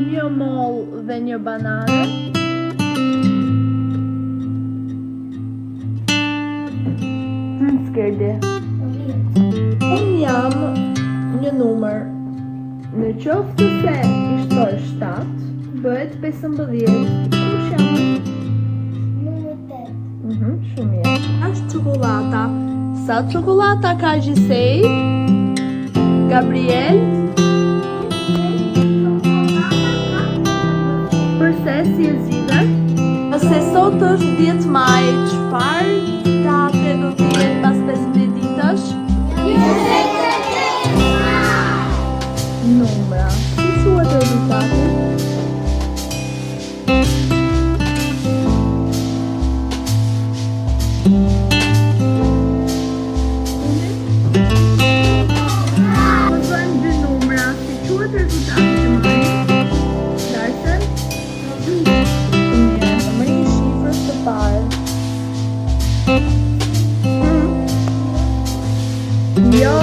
një moll dhe një banane. S'kerdi. Unë jam një numër. Në qoftë se i shtoj 7, bëhet 15. Kush jam? Numër 8. Shumë mirë. Është çokolata. Sa çokolata ka Gjisej? Gabriel? Përse si e zgjidhe? Nëse sot është 10 maj, çfarë date do të jetë pas 15 ditësh? 23 maj. Numra. Si quhet rezultati? Bëjmë dy numra. Si quhet rezultati të marrim? Larsen? Mirë, të marrim shifrën së parë. Jo.